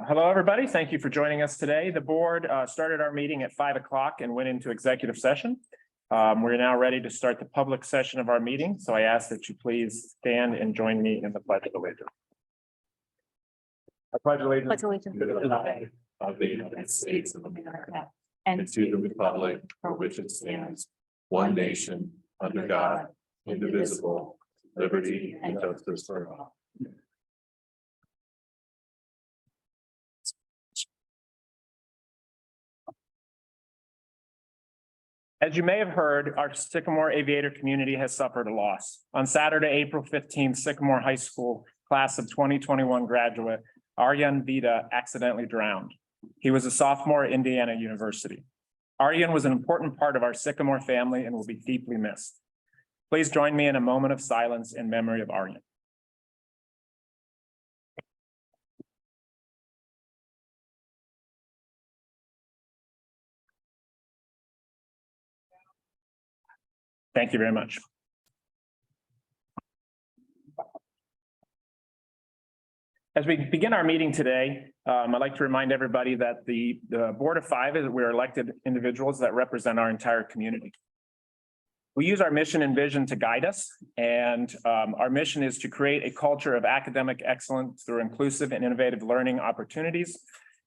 Hello, everybody. Thank you for joining us today. The board started our meeting at 5 o'clock and went into executive session. We're now ready to start the public session of our meeting. So I ask that you please stand and join me in the Pledge of Allegiance. I pledge allegiance to the flag of the United States of America and to the republic for which it stands, one nation, under God, indivisible, liberty and justice for all. As you may have heard, our Sycamore aviator community has suffered a loss. On Saturday, April 15th, Sycamore High School class of 2021 graduate Aryan Vida accidentally drowned. He was a sophomore at Indiana University. Aryan was an important part of our Sycamore family and will be deeply missed. Please join me in a moment of silence in memory of Aryan. Thank you very much. As we begin our meeting today, I'd like to remind everybody that the board of five is we're elected individuals that represent our entire community. We use our mission and vision to guide us, and our mission is to create a culture of academic excellence through inclusive and innovative learning opportunities.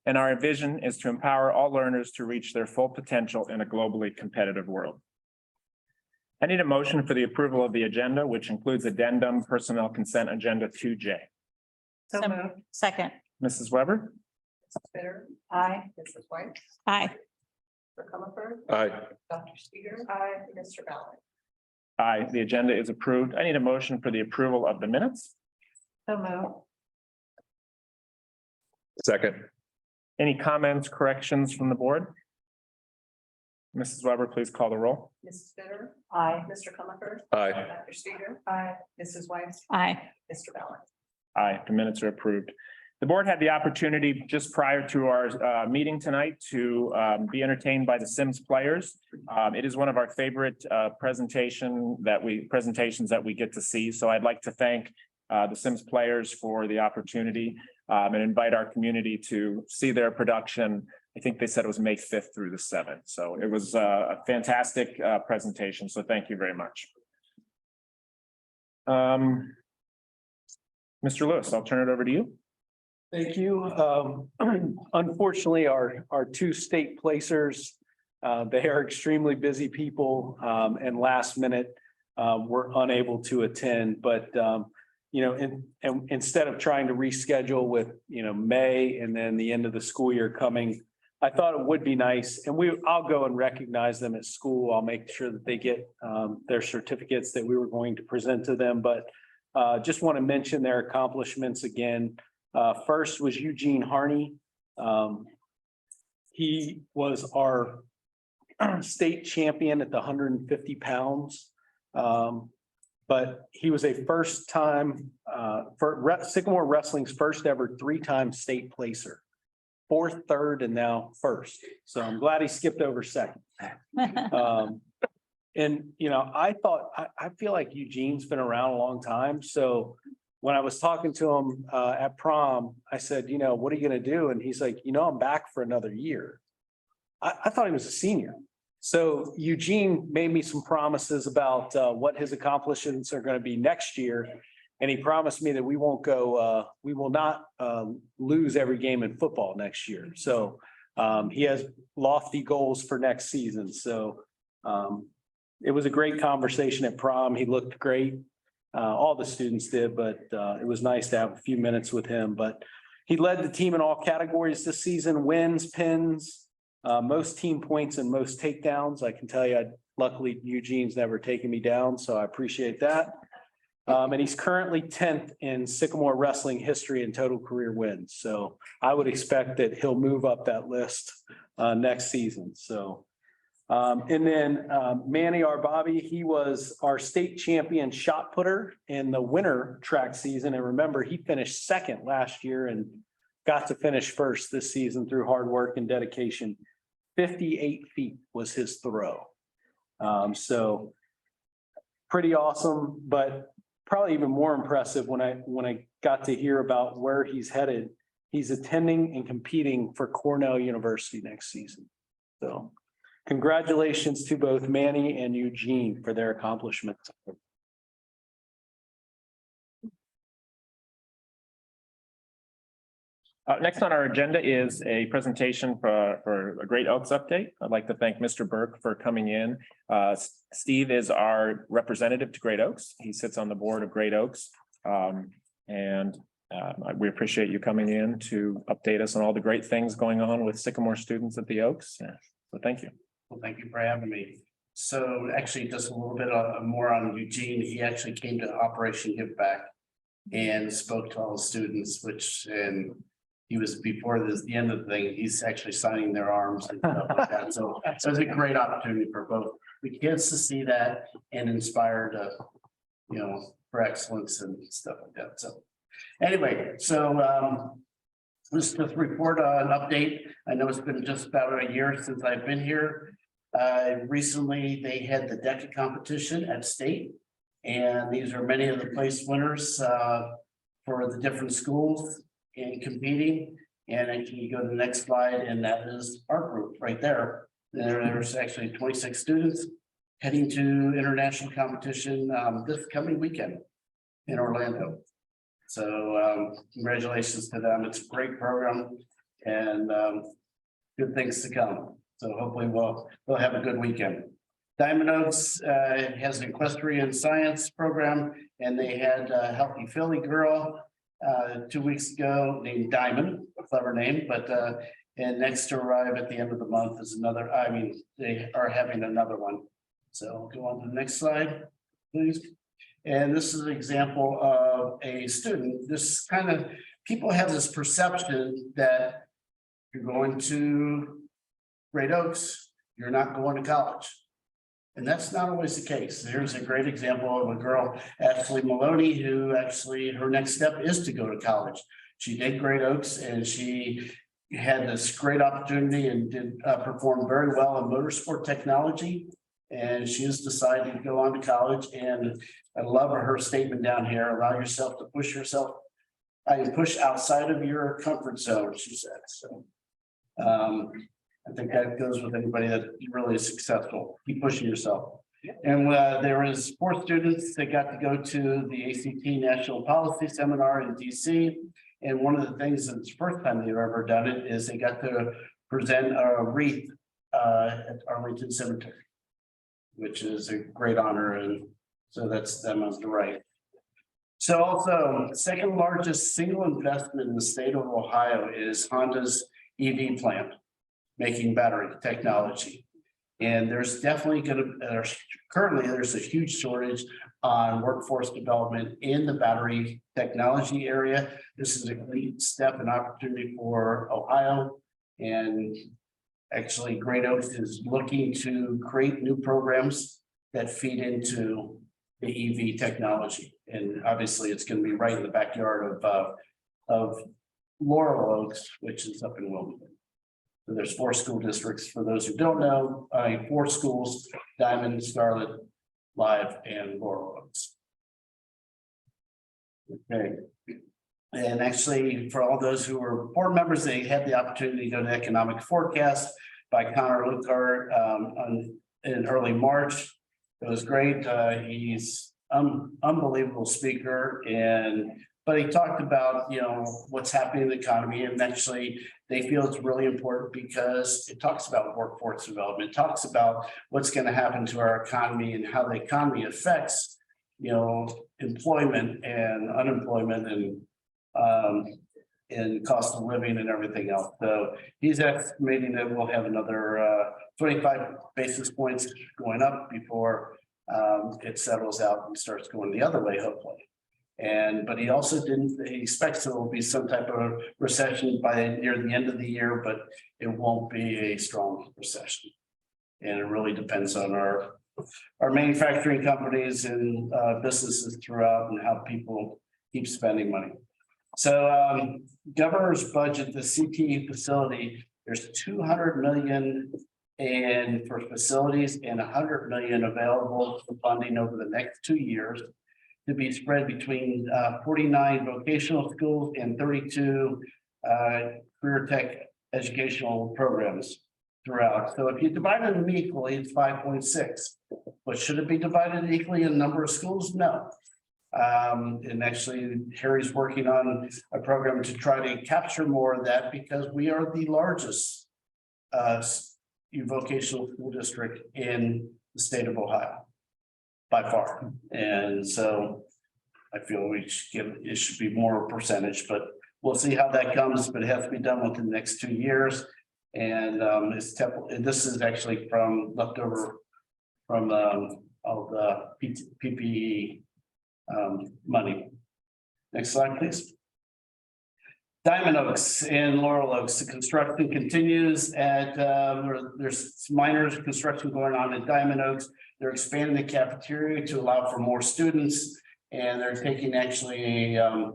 And our vision is to empower all learners to reach their full potential in a globally competitive world. I need a motion for the approval of the agenda, which includes addendum personnel consent agenda 2J. So moved. Second. Mrs. Weber? Mrs. Bitter. Aye. Mrs. White. Aye. Mr. Comerford. Aye. Dr. Steger. Aye. Mr. Ballard. Aye, the agenda is approved. I need a motion for the approval of the minutes. So moved. Second. Any comments, corrections from the board? Mrs. Weber, please call the roll. Mrs. Bitter. Aye. Mr. Comerford. Aye. Dr. Steger. Aye. Mrs. White. Aye. Mr. Ballard. Aye, the minutes are approved. The board had the opportunity just prior to our meeting tonight to be entertained by the Sims players. It is one of our favorite presentations that we get to see. So I'd like to thank the Sims players for the opportunity and invite our community to see their production. I think they said it was May 5th through the 7th. So it was a fantastic presentation. So thank you very much. Mr. Lewis, I'll turn it over to you. Thank you. Unfortunately, our two state placers, they are extremely busy people and last minute were unable to attend. But instead of trying to reschedule with May and then the end of the school year coming, I thought it would be nice, and I'll go and recognize them at school. I'll make sure that they get their certificates that we were going to present to them. But just want to mention their accomplishments again. First was Eugene Harney. He was our state champion at the 150 pounds. But he was a first time for Sycamore Wrestling's first ever 3-time state placer. 4th, 3rd, and now 1st. So I'm glad he skipped over 2nd. I feel like Eugene's been around a long time. So when I was talking to him at prom, I said, what are you going to do? And he's like, I'm back for another year. I thought he was a senior. So Eugene made me some promises about what his accomplishments are going to be next year. And he promised me that we will not lose every game in football next year. So he has lofty goals for next season. So it was a great conversation at prom. He looked great. All the students did, but it was nice to have a few minutes with him. But he led the team in all categories this season: wins, pins, most team points, and most takedowns. I can tell you, luckily Eugene's never taken me down, so I appreciate that. And he's currently 10th in Sycamore wrestling history in total career wins. So I would expect that he'll move up that list next season. So And then Manny, our Bobby, he was our state champion shot putter in the winter track season. And remember, he finished second last year and got to finish first this season through hard work and dedication. 58 feet was his throw. So pretty awesome, but probably even more impressive when I got to hear about where he's headed. He's attending and competing for Cornell University next season. So congratulations to both Manny and Eugene for their accomplishments. Next on our agenda is a presentation for a Great Oaks update. I'd like to thank Mr. Burke for coming in. Steve is our representative to Great Oaks. He sits on the board of Great Oaks. We appreciate you coming in to update us on all the great things going on with Sycamore students at the Oaks. So thank you. Well, thank you for having me. So actually just a little bit more on Eugene. He actually came to Operation Give Back and spoke to all the students, and he was before the end of the thing, he's actually signing their arms and stuff like that. So it's a great opportunity for both the kids to see that and inspire to, for excellence and stuff like that. So anyway, let's just report an update. I know it's been just about a year since I've been here. Recently, they had the DECA competition at state, and these are many of the place winners for the different schools in competing. And then you go to the next slide, and that is our group right there. There's actually 26 students heading to international competition this coming weekend in Orlando. So congratulations to them. It's a great program and good things to come. So hopefully we'll have a good weekend. Diamond Oaks has an equestrian science program, and they had a healthy Philly girl 2 weeks ago named Diamond, a clever name, but and next to arrive at the end of the month is another. They are having another one. So go on to the next slide, please. And this is an example of a student. This kind of people have this perception that you're going to Great Oaks, you're not going to college. And that's not always the case. Here's a great example of a girl, Ashley Maloney, who actually her next step is to go to college. She did Great Oaks, and she had this great opportunity and did perform very well in motorsport technology. And she has decided to go on to college. And I love her statement down here: allow yourself to push yourself. I can push outside of your comfort zone, she said. So I think that goes with anybody that really is successful. Keep pushing yourself. And there was 4 students that got to go to the ACT National Policy Seminar in DC. And one of the things that's the first time they've ever done it is they got to present a wreath at Arlington Cemetery, which is a great honor. And so that's them on the right. So also, second largest single investment in the state of Ohio is Honda's EV plant, making battery technology. And there's definitely currently there's a huge shortage on workforce development in the battery technology area. This is a great step and opportunity for Ohio. And actually Great Oaks is looking to create new programs that feed into the EV technology. And obviously it's going to be right in the backyard of Laurel Oaks, which is up in Wilmington. So there's 4 school districts. For those who don't know, 4 schools: Diamond, Scarlet, Live, and Laurel Oaks. Okay. And actually, for all those who are board members, they had the opportunity to go to Economic Forecast by Connor Lucart in early March. It was great. He's unbelievable speaker, but he talked about what's happening in the economy, and actually they feel it's really important because it talks about workforce development, it talks about what's going to happen to our economy and how the economy affects employment and unemployment and cost of living and everything else. So he's estimating that we'll have another 25 basis points going up before it settles out and starts going the other way, hopefully. But he also he expects there will be some type of recession by near the end of the year, but it won't be a strong recession. And it really depends on our manufacturing companies and businesses throughout and how people keep spending money. So governor's budget, the CTE facility, there's 200 million and for facilities and 100 million available for funding over the next 2 years to be spread between 49 vocational schools and 32 career tech educational programs throughout. So if you divide them equally, it's 5.6. But should it be divided equally in number of schools? No. And actually, Harry's working on a program to try to capture more of that because we are the largest vocational school district in the state of Ohio by far. And so I feel we should give, it should be more percentage, but we'll see how that comes, but it has to be done within the next 2 years. And this is actually from leftover from all the PPE money. Next slide, please. Diamond Oaks and Laurel Oaks, the construction continues at, there's minor construction going on at Diamond Oaks. They're expanding the cafeteria to allow for more students. And they're taking actually a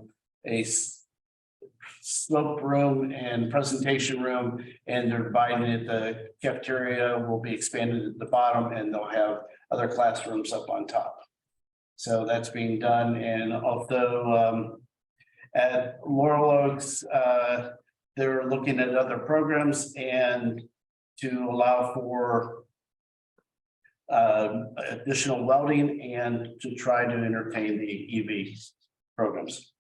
slope room and presentation room, and they're dividing it. The cafeteria will be expanded at the bottom and they'll have other classrooms up on top. So that's being done. And also at Laurel Oaks, they're looking at other programs and to allow for additional welding and to try to entertain the EV programs.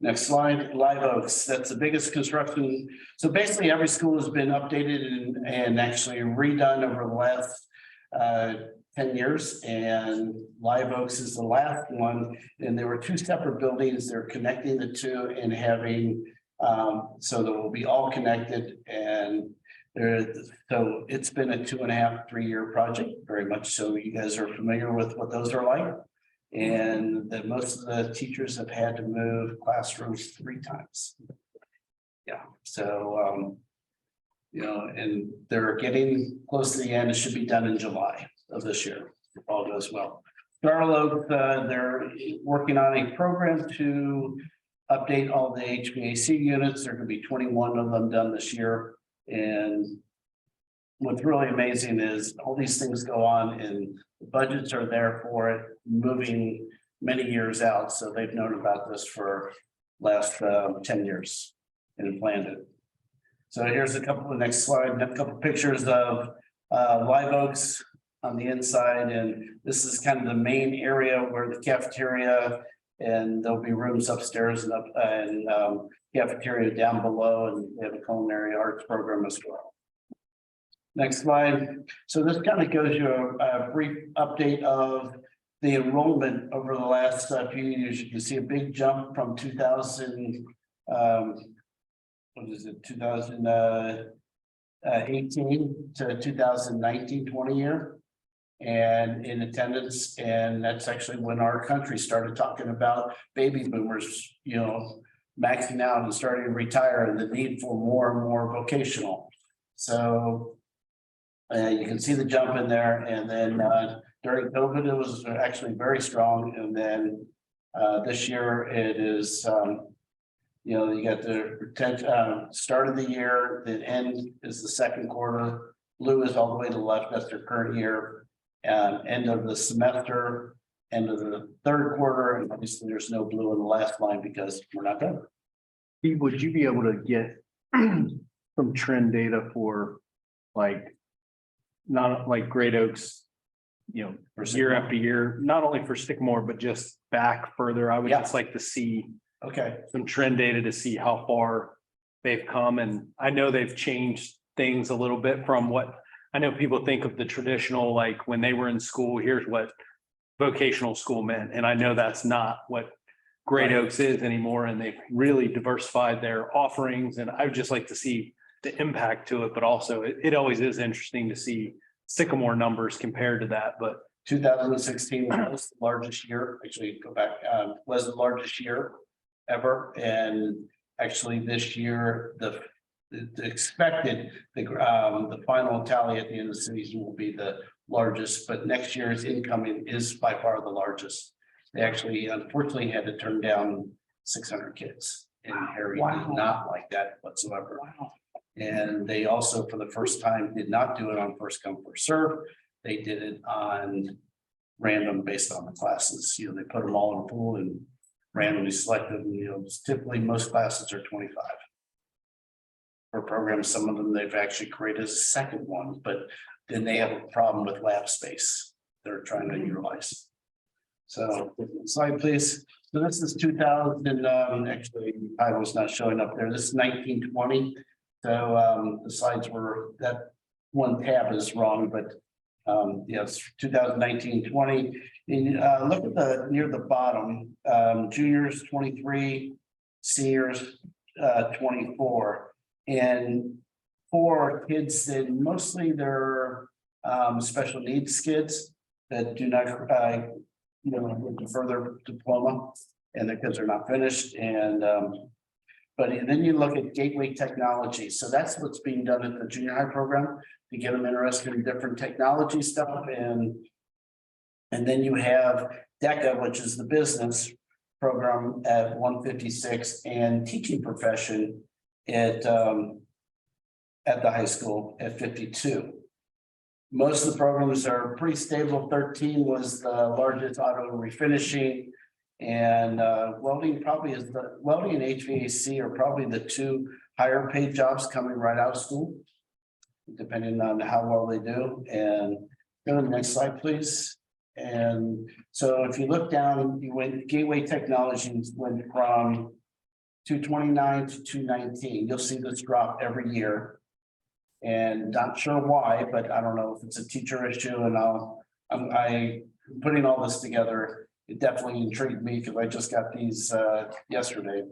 Next slide, Live Oaks, that's the biggest construction. So basically every school has been updated and actually redone over the last 10 years, and Live Oaks is the last one. And there were 2 separate buildings. They're connecting the 2 and having, so they will be all connected. And so it's been a 2.5, 3 year project, very much so. You guys are familiar with what those are like. And that most of the teachers have had to move classrooms 3 times. Yeah, so, you know, and they're getting close to the end. It should be done in July of this year, if all goes well. Charlotte, they're working on a program to update all the HVAC units. There could be 21 of them done this year. And what's really amazing is all these things go on and the budgets are there for it, moving many years out. So they've known about this for last 10 years and planned it. So here's a couple of next slide, a couple of pictures of Live Oaks on the inside. And this is kind of the main area where the cafeteria, and there'll be rooms upstairs and cafeteria down below, and they have a culinary arts program as well. Next slide. So this kind of gives you a brief update of the enrollment over the last few years. You can see a big jump from 2000, what is it, 2018 to 2019, 20 year, and in attendance. And that's actually when our country started talking about baby boomers, you know, maxing out and starting to retire, and the need for more and more vocational. So you can see the jump in there. And then during COVID, it was actually very strong. And then this year it is, you know, you got the start of the year, the end is the second quarter. Blue is all the way to the left, that's their current year. End of the semester, end of the third quarter, and obviously there's no blue in the last line because we're not done. Steve, would you be able to get some trend data for like, not like Great Oaks, you know, year after year, not only for Sycamore, but just back further? I would just like to see some trend data to see how far they've come. And I know they've changed things a little bit from what I know people think of the traditional, like when they were in school, here's what vocational school meant. And I know that's not what Great Oaks is anymore. And they've really diversified their offerings. And I would just like to see the impact to it, but also it always is interesting to see Sycamore numbers compared to that. But 2016 was the largest year, actually go back, was the largest year ever. And actually this year, the the expected, the final tally at the end of the season will be the largest, but next year's incoming is by far the largest. They actually unfortunately had to turn down 600 kids, and Harry did not like that whatsoever. Wow. And they also, for the first time, did not do it on first come, first serve. They did it on random based on the classes. You know, they put them all in a pool and randomly selected, and, you know, typically most classes are 25. For programs, some of them they've actually created a second one, but then they have a problem with lab space they're trying to utilize. So slide, please. So this is 2000, actually, I was not showing up there. This is 1920. So the slides were, that one tab is wrong, but yes, 2019-20. And look at the near the bottom, juniors 23, seniors 24. And for kids that mostly they're special needs kids that do not you know, with the further diploma, and the kids are not finished. And but then you look at gateway technology. So that's what's being done in the junior high program to get them interested in different technology stuff. And then you have DECA, which is the business program at 156, and teaching profession at the high school at 52. Most of the programs are pretty stable. 13 was the largest auto refinishing, and welding probably is the welding and HVAC are probably the two higher paid jobs coming right out of school, depending on how well they do. And go to the next slide, please. And so if you look down, you went Gateway Technologies went from 229 to 219. You'll see this drop every year. And not sure why, but I don't know if it's a teacher issue, and I'm putting all this together. It definitely intrigued me because I just got these yesterday.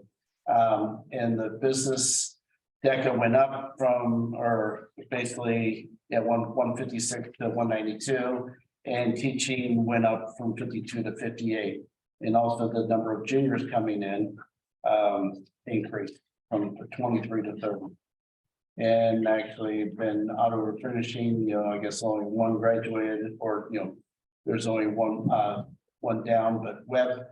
And the business DECA went up from, or basically at 156 to 192, and teaching went up from 52 to 58. And also the number of juniors coming in increased from 23 to 30. And actually been auto refinishing, you know, I guess only one graduated, or, you know, there's only one down, but web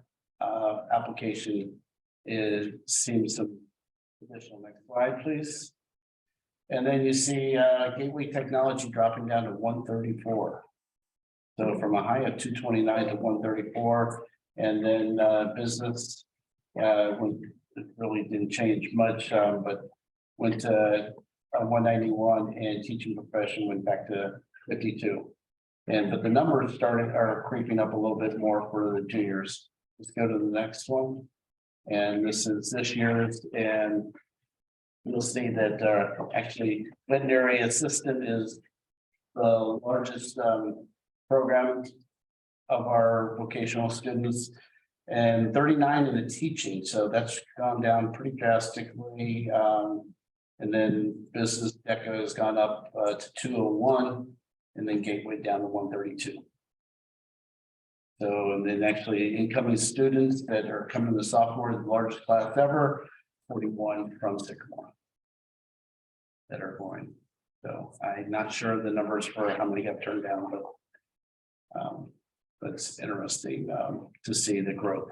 application is seeing some additional. Next slide, please. And then you see Gateway Technology dropping down to 134. So from a high of 229 to 134, and then business it really didn't change much, but went to 191, and teaching profession went back to 52. And but the numbers are creeping up a little bit more for the juniors. Let's go to the next one. And this is this year's, and you'll see that actually veterinary assistant is the largest program of our vocational students, and 39 in the teaching. So that's gone down pretty drastically. And then business DECA has gone up to 201, and then Gateway down to 132. So, and then actually incoming students that are coming to sophomore, the largest class ever, 41 from Sycamore that are going. So I'm not sure the numbers for how many have turned down, but it's interesting to see the growth.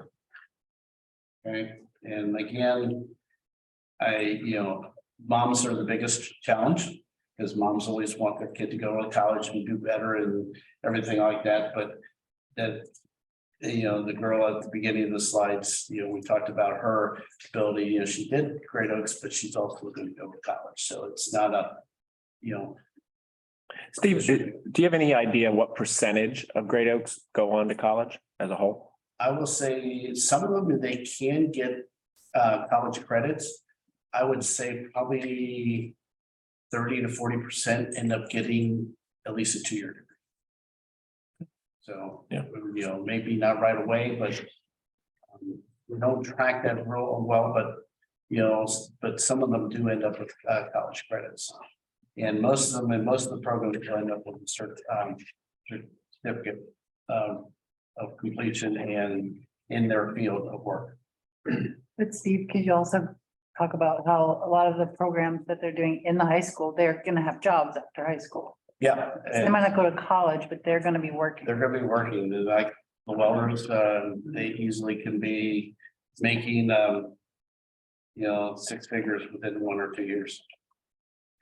Okay, and again, moms are the biggest challenge, because moms always want their kid to go to college and do better and everything like that. But that, the girl at the beginning of the slides, we talked about her ability. She did Great Oaks, but she's also going to go to college. So it's not a, Steve, do you have any idea what percentage of Great Oaks go on to college as a whole? I will say some of them, they can get college credits. I would say probably 30 to 40% end up getting at least a 2-year degree. So, yeah, maybe not right away, but we don't track that real well, but some of them do end up with college credits. And most of them, and most of the programs will end up with a certificate of completion and in their field of work. But Steve, could you also talk about how a lot of the programs that they're doing in the high school, they're gonna have jobs after high school. Yeah. They might not go to college, but they're gonna be working. They're gonna be working, they're like the welders, they easily can be making, you know, 6 figures within 1 or 2 years.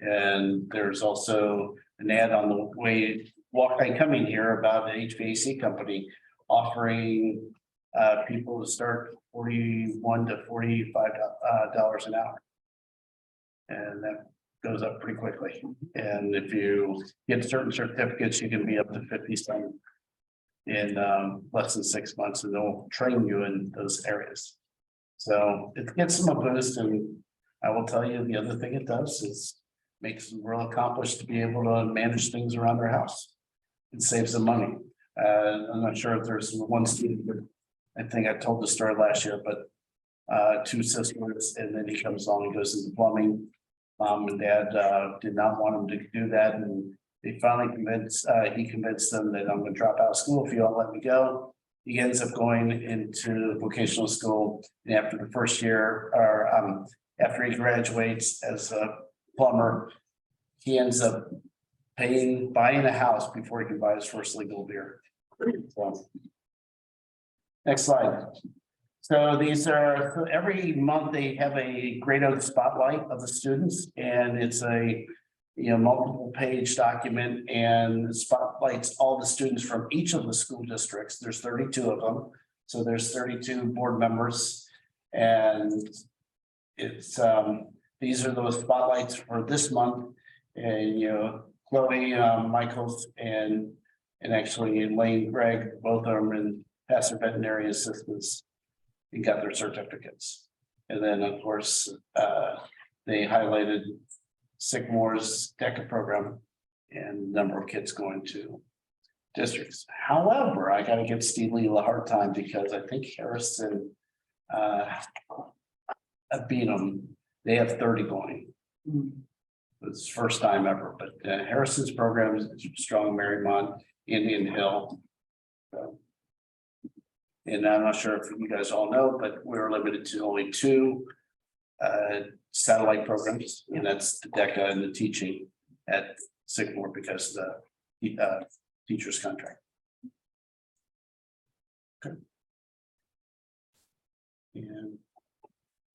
And there's also an ad on the way, walk by coming here about an HVAC company offering people to start $41 to $45 an hour. And that goes up pretty quickly. And if you get certain certificates, you can be up to 50 in less than 6 months, and they'll train you in those areas. So it gets them a boost, and I will tell you, the other thing it does is makes them real accomplished to be able to manage things around their house. It saves them money. I'm not sure if there's one student, but I think I told the story last year, but 2 sisters, and then he comes along and goes into plumbing. Mom and dad did not want him to do that, and they finally he convinced them that I'm gonna drop out of school if you don't let me go. He ends up going into vocational school, and after the first year, or after he graduates as a plumber, he ends up buying a house before he can buy his first legal beer. So, next slide. So these are, so every month they have a Great Oak spotlight of the students, and it's a, you know, multiple page document, and spotlights all the students from each of the school districts. There's 32 of them. So there's 32 board members, and it's these are those spotlights for this month. And you know, Chloe Michaels and actually Lane Gregg, both of them in past their veterinary assistants, and got their certificates. And then of course they highlighted Sycamore's DECA program and number of kids going to districts. However, I gotta give Steve Lee a hard time because I think Harrison beat them. They have 30 going. It's first time ever, but Harrison's program is strong, Marymount, Indian Hill. And I'm not sure if you guys all know, but we're limited to only 2 satellite programs, and that's the DECA and the teaching at Sycamore because of the teacher's contract. Okay. And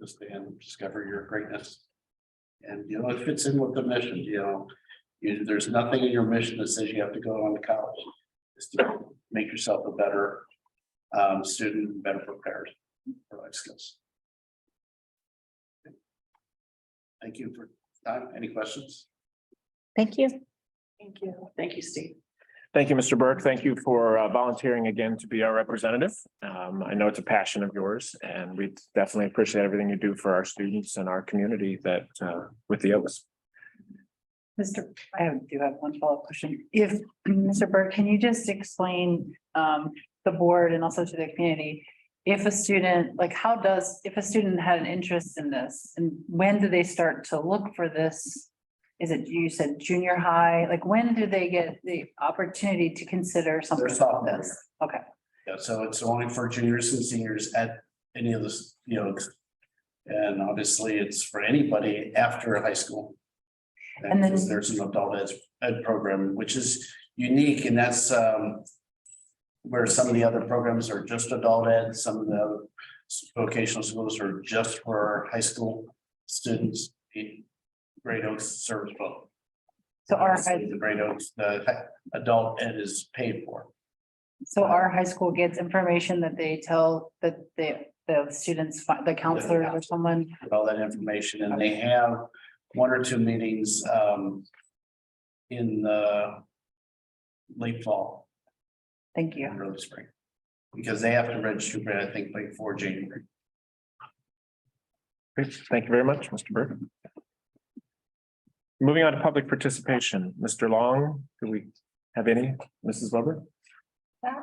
just and discover your greatness. And you know, it fits in with the mission, you know, there's nothing in your mission that says you have to go on to college. It's to make yourself a better student, better prepared for life skills. Thank you for time. Any questions? Thank you. Thank you. Thank you, Steve. Thank you, Mr. Burke. Thank you for volunteering again to be our representative. I know it's a passion of yours, and we definitely appreciate everything you do for our students and our community that with the Oaks. I do have one follow-up question. If, Mr. Burke, can you just explain the board and also to the community, if a student, like if a student had an interest in this, and when do they start to look for this? Is it, you said junior high, like when do they get the opportunity to consider something like sophomore this? Okay, Yeah, so it's only for juniors and seniors at any of this, you know, and obviously it's for anybody after high school. And then- because there's an adult ed program, which is unique, and that's where some of the other programs are just adult ed, some of the other vocational schools are just for high school students. Great Oaks serves both. so Obviously, the Great Oaks, the adult ed is paid for. so our high school gets information that they tell that the students, the counselor or someone. With all that information, and they have 1 or 2 meetings in the late fall Thank you. and early spring. Because they have to register, but I think like before January. Great. Thank you very much, Mr. Burke. Moving on to public participation. Mr. Long, do we have any? Mrs. Weber?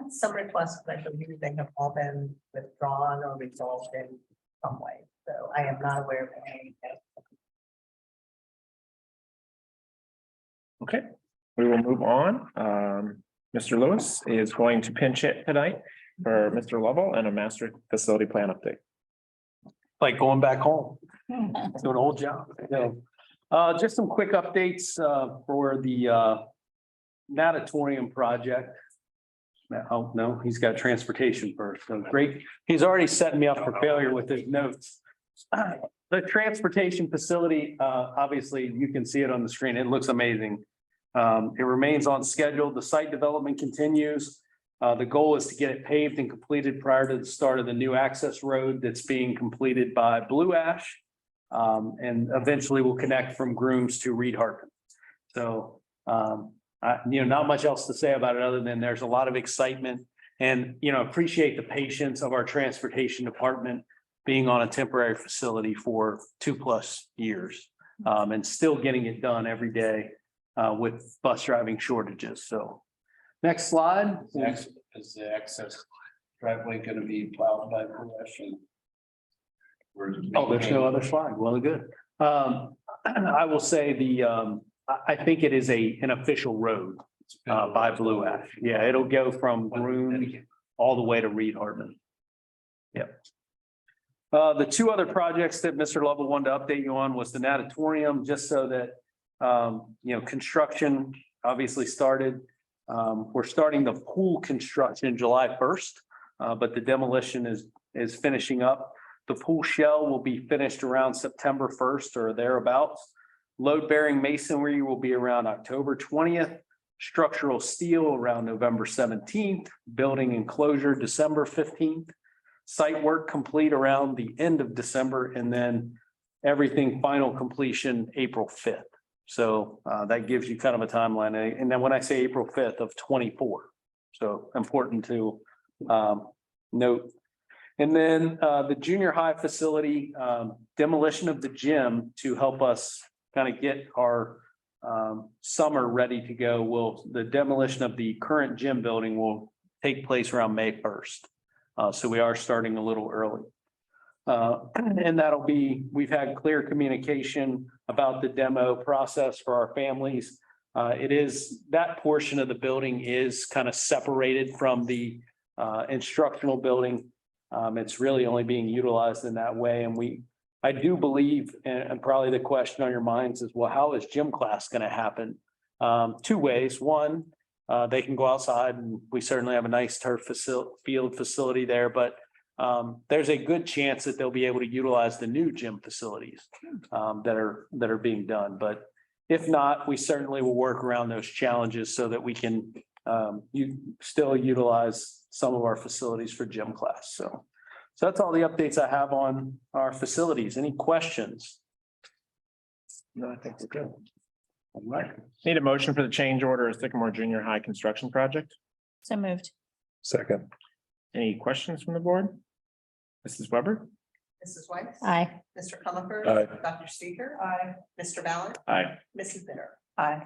Some requests, but I believe they have all been withdrawn or resolved in some way. So I am not aware of any. Okay, we will move on. Mr. Lewis is going to pinch hit tonight for Mr. Lovell and a master facility plan update. like going back home. It's an old job. Just some quick updates for the natatorium project. Oh, no, he's got transportation first. So great. He's already setting me up for failure with his notes. The transportation facility, obviously, you can see it on the screen. It looks amazing. It remains on schedule. The site development continues. The goal is to get it paved and completed prior to the start of the new access road that's being completed by Blue Ash. And eventually will connect from Grooms to Reed Harkin. So, not much else to say about it other than there's a lot of excitement and, appreciate the patience of our transportation department being on a temporary facility for 2+ years, and still getting it done every day, with bus driving shortages. So next slide. Is the access driveway gonna be plowed by Blue? Oh, there's no other slide. Well, good. I will say I think it is an official road by Blue Ash. Yeah, it'll go from Grooms all the way to Reed Hartman. Yep. The two other projects that Mr. Lovell wanted to update you on was the natatorium, just so that, construction obviously started. We're starting the pool construction July 1st, but the demolition is finishing up. The pool shell will be finished around September 1st or thereabouts. Load bearing masonry will be around October 20th. Structural steel around November 17th. Building enclosure December 15th. Site work complete around the end of December, and then everything final completion April 5th. So that gives you kind of a timeline. And then when I say April 5th of 24, so important to note. And then the junior high facility, demolition of the gym to help us kind of get our summer ready to go. The demolition of the current gym building will take place around May 1st. So we are starting a little early. And we've had clear communication about the demo process for our families. That portion of the building is kind of separated from the instructional building. It's really only being utilized in that way. And I do believe, and probably the question on your minds is, well, how is gym class going to happen? Two ways. One, they can go outside, and we certainly have a nice turf field facility there, but there's a good chance that they'll be able to utilize the new gym facilities that are being done. But if not, we certainly will work around those challenges so that we can still utilize some of our facilities for gym class. So that's all the updates I have on our facilities. Any questions? No, I think we're good. All right. Need a motion for the change order of Sycamore Junior High construction project. So moved. Second. Any questions from the board? Mrs. Weber? Mrs. Weiss. Aye. Mr. Comer. Aye. Dr. Seeger. Aye. Mr. Ballard. Aye. Mrs. Bitter. Aye.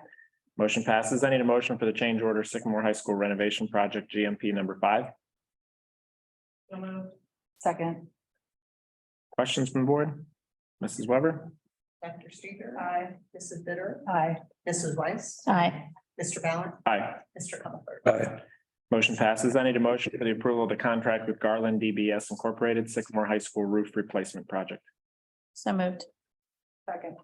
Motion passes. I need a motion for the change order Sycamore High School renovation project GMP number 5. Second. Questions from the board? Mrs. Weber? Dr. Seeger. Aye. Mrs. Bitter. Aye. Mrs. Weiss. Aye. Mr. Ballard. Aye. Mr. Comer. Aye. Motion passes. I need a motion for the approval of the contract with Garland DBS Incorporated Sycamore High School roof replacement project. So moved. Second.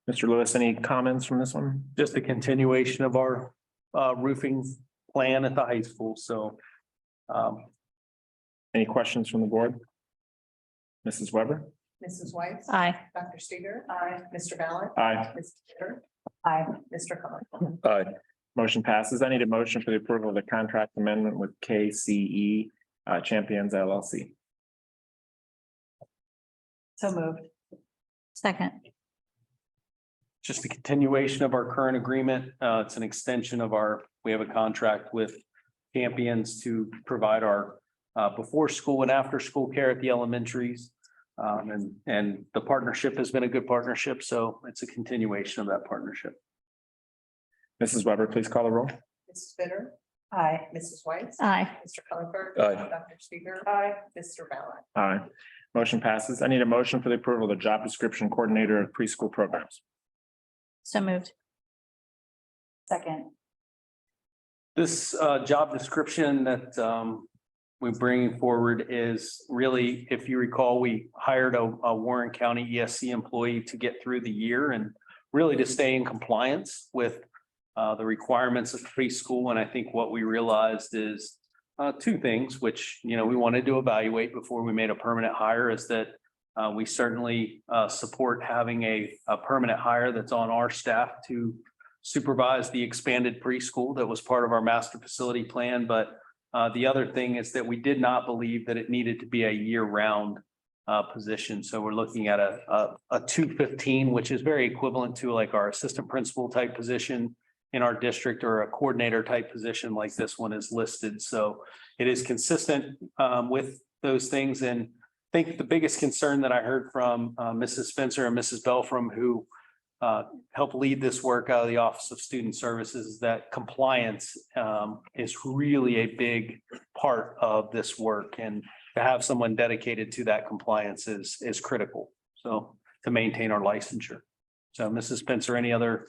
Mr. Lewis, any comments from this one? Just a continuation of our roofing plan at the high school. So Any questions from the board? Mrs. Weber? Mrs. Weiss. Aye. Dr. Seeger. Aye. Mr. Ballard. Aye. Mrs. Bitter. Aye. Mr. Comer. Aye. Motion passes. I need a motion for the approval of the contract amendment with KCE Champions LLC. So moved. Second. just a continuation of our current agreement. It's an extension of we have a contract with Champions to provide our before school and after school care at the elementaries. And the partnership has been a good partnership, so it's a continuation of that partnership. Mrs. Weber, please call the roll. Mrs. Bitter. Aye. Mrs. White. Aye. Mr. Comer. Aye. Dr. Seeger. Aye. Mr. Ballard. Aye. Motion passes. I need a motion for the approval of the job description coordinator of preschool programs. So moved. Second. This job description that we're bringing forward is really, if you recall, we hired a Warren County ESC employee to get through the year and really to stay in compliance with the requirements of preschool. And I think what we realized is two things, which, you know, we wanted to evaluate before we made a permanent hire, is that we certainly support having a permanent hire that's on our staff to supervise the expanded preschool that was part of our master facility plan. But the other thing is that we did not believe that it needed to be a year-round position. So we're looking at a 215, which is very equivalent to like our assistant principal type position in our district, or a coordinator type position like this one is listed. So it is consistent with those things. And I think the biggest concern that I heard from Mrs. Spencer and Mrs. Belfram, who help lead this work out of the Office of Student Services, is that compliance is really a big part of this work. And to have someone dedicated to that compliance is critical. So to maintain our licensure. So Mrs. Spencer, any other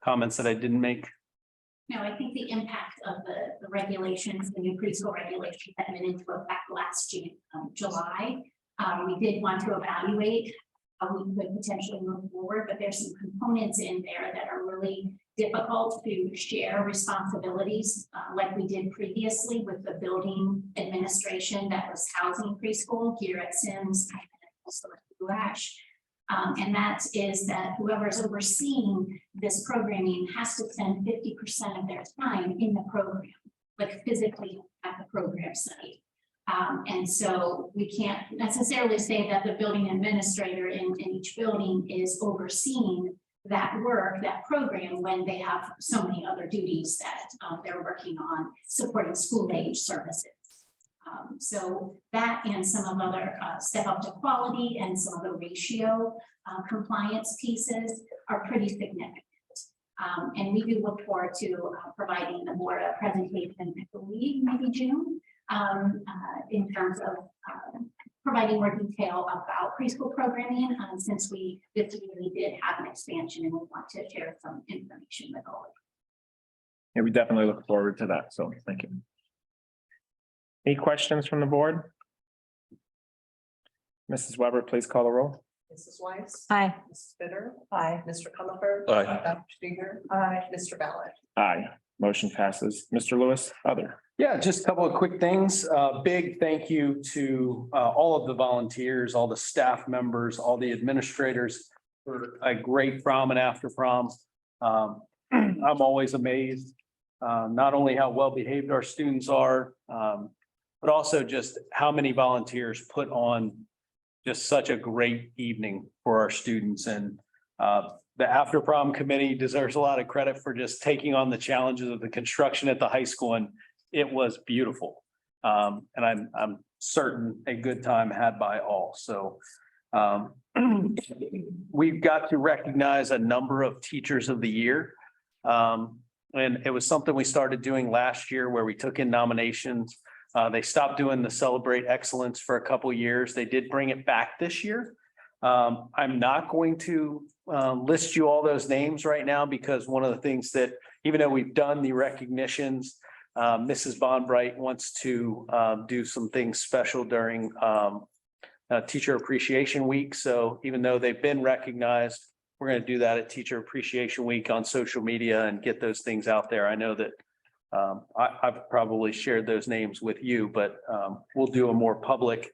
comments that I didn't make? No, I think the impact of the regulations, the new preschool regulations that went into effect last July. We did want to evaluate how we could potentially move forward, but there's some components in there that are really difficult to share responsibilities, like we did previously with the building administration that was housing preschool here at Sims, and also at Gouache. And that is that whoever's overseeing this programming has to spend 50% of their time in the program, like physically at the program site. And so we can't necessarily say that the building administrator in each building is overseeing that work, that program, when they have so many other duties that they're working on supporting school age services. So that and some of other step up to quality and some of the ratio compliance pieces are pretty significant. And we do look forward to providing the board a presentation, I believe maybe June, in terms of providing more detail about preschool programming, since this year we did have an expansion and we want to share some information with all of you. Yeah, we definitely look forward to that. So thank you. Any questions from the board? Mrs. Weber, please call the roll. Mrs. Weiss. Aye. Mrs. Bitter. Aye. Mr. Comer. Aye. Dr. Steger. Aye. Mr. Ballard. Aye. Motion passes. Mr. Lewis, other. Yeah, just a couple of quick things. Big thank you to all of the volunteers, all the staff members, all the administrators for a great prom and after prom. I'm always amazed, not only how well behaved our students are, but also just how many volunteers put on just such a great evening for our students. And the after prom committee deserves a lot of credit for just taking on the challenges of the construction at the high school. And it was beautiful. And I'm certain a good time had by all. So we've got to recognize a number of teachers of the year. And it was something we started doing last year where we took in nominations. They stopped doing the Celebrate Excellence for a couple of years. They did bring it back this year. I'm not going to list you all those names right now, because one of the things that, even though we've done the recognitions, Mrs. Von Bright wants to do some things special during Teacher Appreciation Week. So even though they've been recognized, we're going to do that at Teacher Appreciation Week on social media and get those things out there. I know that I've probably shared those names with you, but we'll do a more public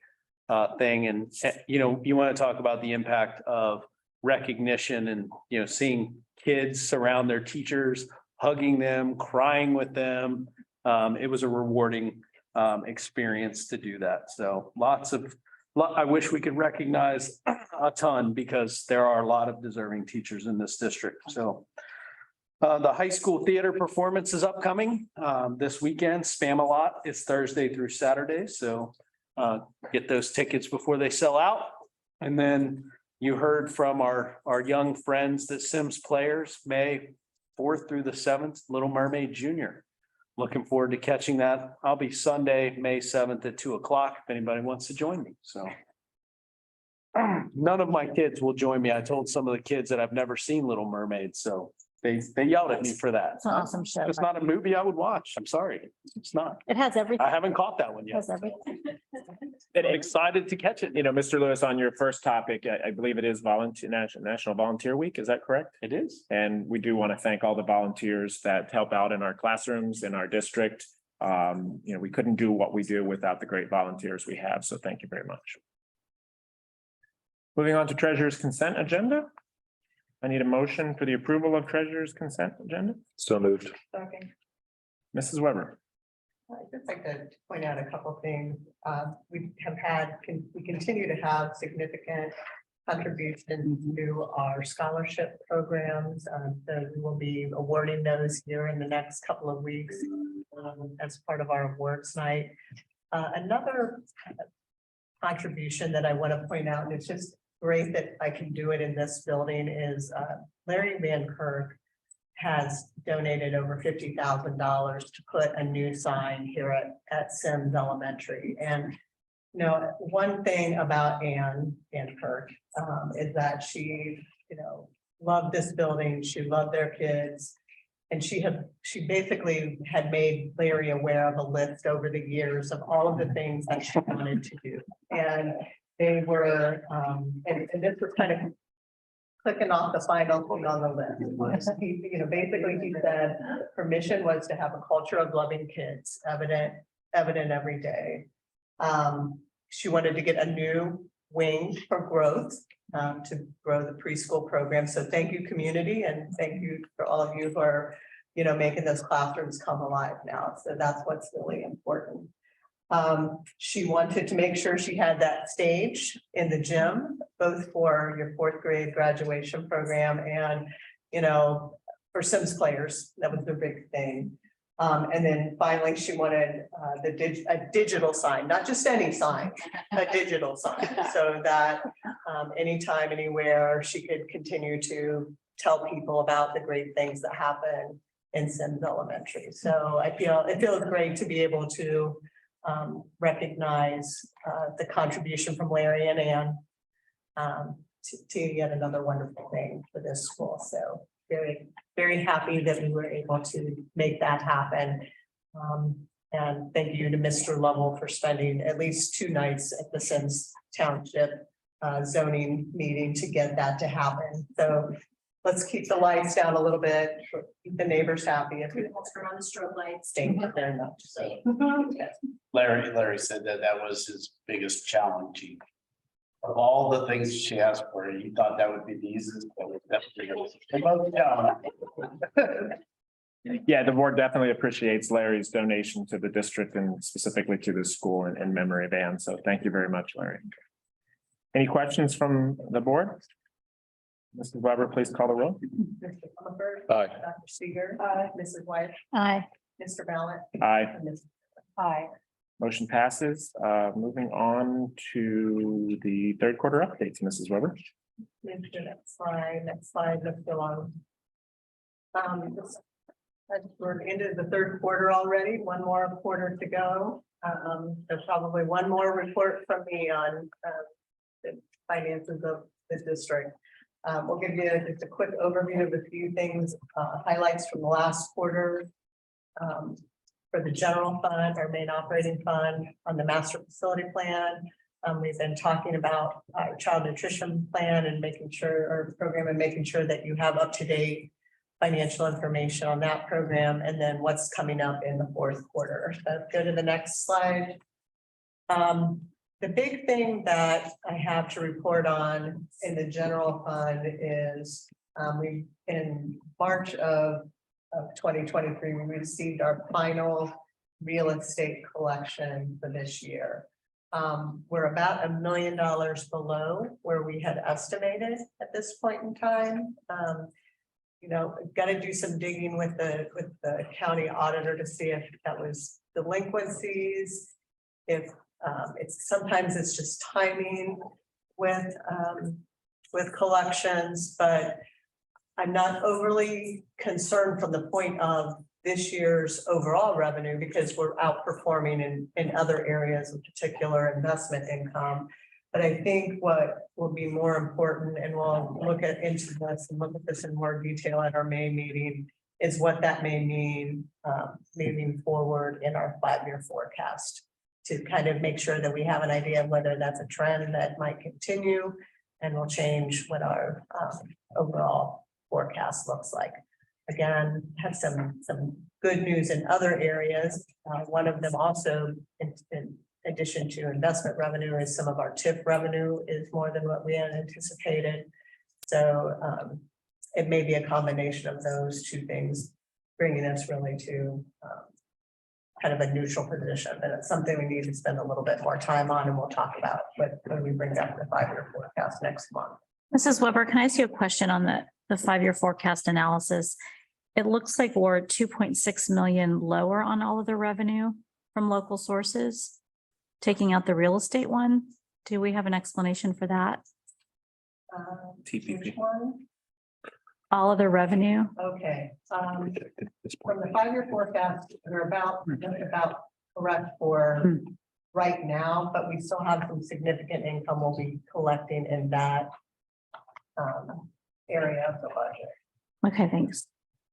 thing. And, you know, you want to talk about the impact of recognition and, you know, seeing kids surround their teachers, hugging them, crying with them. It was a rewarding experience to do that. So I wish we could recognize a ton, because there are a lot of deserving teachers in this district. So the high school theater performance is upcoming this weekend. Spam-A-Lot is Thursday through Saturday. So get those tickets before they sell out. And then you heard from our young friends, the Sims players, May 4th through the 7th, Little Mermaid Junior. Looking forward to catching that. I'll be Sunday, May 7th at 2:00 if anybody wants to join me. So none of my kids will join me. I told some of the kids that I've never seen Little Mermaid. So They yelled at me for that. It's an awesome show. It's not a movie I would watch. I'm sorry. It's not. It has everything. I haven't caught that one It yet. has everything. And Excited to catch it. you know, Mr. Lewis, on your first topic, I believe it is National Volunteer Week. Is that correct? It is. And we do want to thank all the volunteers that help out in our classrooms, in our district. You know, we couldn't do what we do without the great volunteers we have. So thank you very much. Moving on to treasurer's consent agenda. I need a motion for the approval of treasurer's consent agenda. So moved. Okay. Mrs. Weber. I'd just like to point out a couple of things. We continue to have significant contributions to our scholarship programs. So we will be awarding those here in the next couple of weeks as part of our awards night. Another contribution that I want to point out, and it's just great that I can do it in this building, is Larry Van Kirk has donated over $50,000 to put a new sign here at Sims Elementary. And, you know, one thing about Ann Van Kirk is that she, you know, loved this building. She loved their kids. And she basically had made Larry aware of a list over the years of all of the things that she wanted to do. And they were, and this was kind of clicking off the final thing on the list. He, you know, basically he said her mission was to have a culture of loving kids evident every day. She wanted to get a new wing for growth, to grow the preschool program. So thank you, community, and thank you for all of you who are, you know, making those classrooms come alive now. So that's what's really important. She wanted to make sure she had that stage in the gym, both for your 4th grade graduation program and, you know, for Sims players. That was the big thing. And then finally, she wanted a digital sign, not just any sign, a digital sign, so that anytime, anywhere, she could continue to tell people about the great things that happen in Sims Elementary. So it feels great to be able to recognize the contribution from Larry and Ann to yet another wonderful thing for this school. So very, very happy that we were able to make that happen. And thank you to Mr. Lovell for spending at least 2 nights at the Sims Township zoning meeting to get that to happen. So let's keep the lights down a little bit, keep the neighbors happy. If we Turn on the strobe lights. stay there enough. So, Larry said that was his biggest challenge. Of all the things she asked for, he thought that would be the easiest, but it definitely was the most challenging. Yeah, the board definitely appreciates Larry's donation to the district and specifically to the school in memory of Ann. So thank you very much, Larry. Any questions from the board? Mrs. Weber, please call the roll. Mr. Comer, Aye. Dr. Seeger, Mrs. White, Aye. Mr. Mallett, Aye. and Ms. Aye. Motion passes. Moving on to the third quarter updates, Mrs. Weber. Move to the next slide, let's go on. We're into the third quarter already, one more quarter to go. There's probably one more report from me on the finances of the district. We'll give you just a quick overview of a few things, highlights from the last quarter. For the general fund, our main operating fund, on the master facility plan. We've been talking about our child nutrition plan and making sure, our program, and making sure that you have up-to-date financial information on that program, and then what's coming up in the fourth quarter. So go to the next slide. The big thing that I have to report on in the general fund is we, in March of 2023, we received our final real estate collection for this year. We're about $1 million below where we had estimated at this point in time. You know, got to do some digging with the county auditor to see if that was delinquencies, if sometimes it's just timing with collections, but I'm not overly concerned from the point of this year's overall revenue because we're outperforming in other areas, in particular investment income. But I think what will be more important, and we'll look into this and look at this in more detail at our May meeting, is what that may mean moving forward in our 5-year forecast, to kind of make sure that we have an idea of whether that's a trend that might continue and will change what our overall forecast looks like. Again, have some good news in other areas. One of them also, in addition to investment revenue, is some of our TIF revenue is more than what we had anticipated. So it may be a combination of those two things, bringing us really to kind of a neutral position, but it's something we need to spend a little bit more time on, and we'll talk about when we bring back the 5-year forecast next month. Mrs. Weber, can I ask you a question on the 5-year forecast analysis? It looks like we're 2.6 million lower on all of the revenue from local sources, taking out the real estate one. Do we have an explanation for that? TPP. Which one? All of the revenue? Okay, from the 5-year forecast, we're about correct for right now, but we still have some significant income we'll be collecting in that area of the budget. Okay, thanks.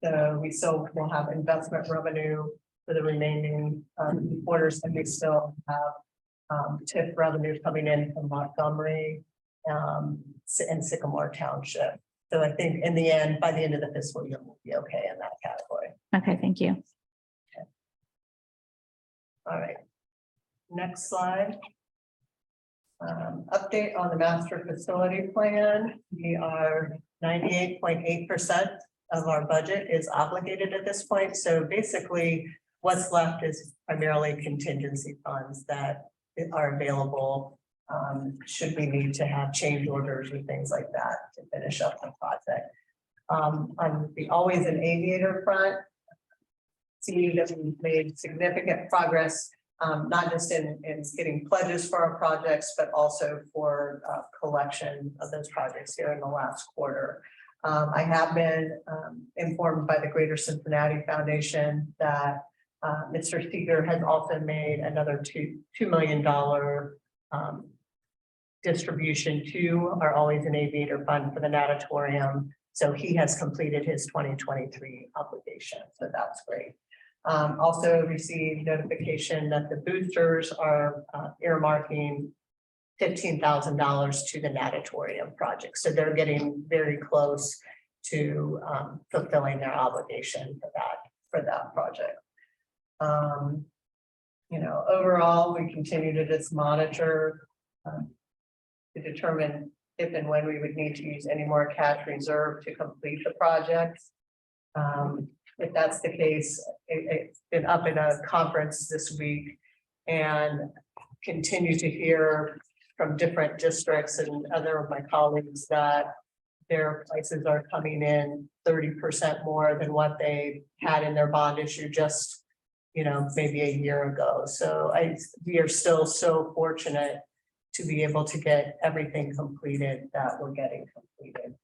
So we still will have investment revenue for the remaining quarters, and we still have TIF revenue coming in from Montgomery and Sycamore Township. So I think in the end, by the end of the fiscal year, we'll be okay in that category. Okay, thank you. All right. Next slide. Update on the master facility plan. We are 98.8% of our budget is obligated at this point. So basically, what's left is primarily contingency funds that are available should we need to have change orders or things like that to finish up the project. On the Always an Aviator front, see that we've made significant progress, not just in getting pledges for our projects, but also for collection of those projects here in the last quarter. I have been informed by the Greater Cincinnati Foundation that Mr. Seeger has also made another $2 million distribution to our Always an Aviator fund for the natatorium. So he has completed his 2023 obligation. So that's great. Also received notification that the boosters are earmarking $15,000 to the natatorium project. So they're getting very close to fulfilling their obligation for that project. You know, overall, we continue to just monitor to determine if and when we would need to use any more cash reserve to complete the project. If that's the case, it's been up in a conference this week and continue to hear from different districts and other of my colleagues that their prices are coming in 30% more than what they had in their bond issue just, you know, maybe a year ago. So we are still so fortunate to be able to get everything completed that we're getting completed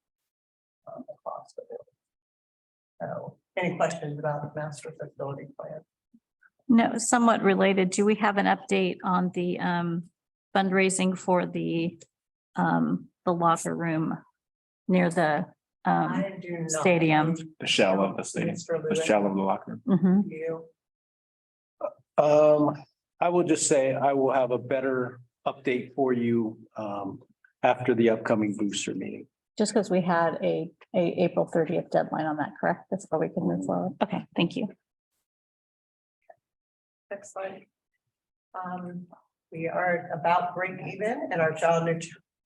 across the board. So any questions about the master facility plan? No, somewhat related. Do we have an update on the fundraising for the locker room near the I do not. stadium? The shell of the stadium, Mr. the Lewis, shell of the locker room. Mhm. you. I will just say I will have a better update for you after the upcoming booster meeting. Just because we had a April 30th deadline on that, correct? That's where we can move forward. Okay, thank you. Next slide. We are about break even in our child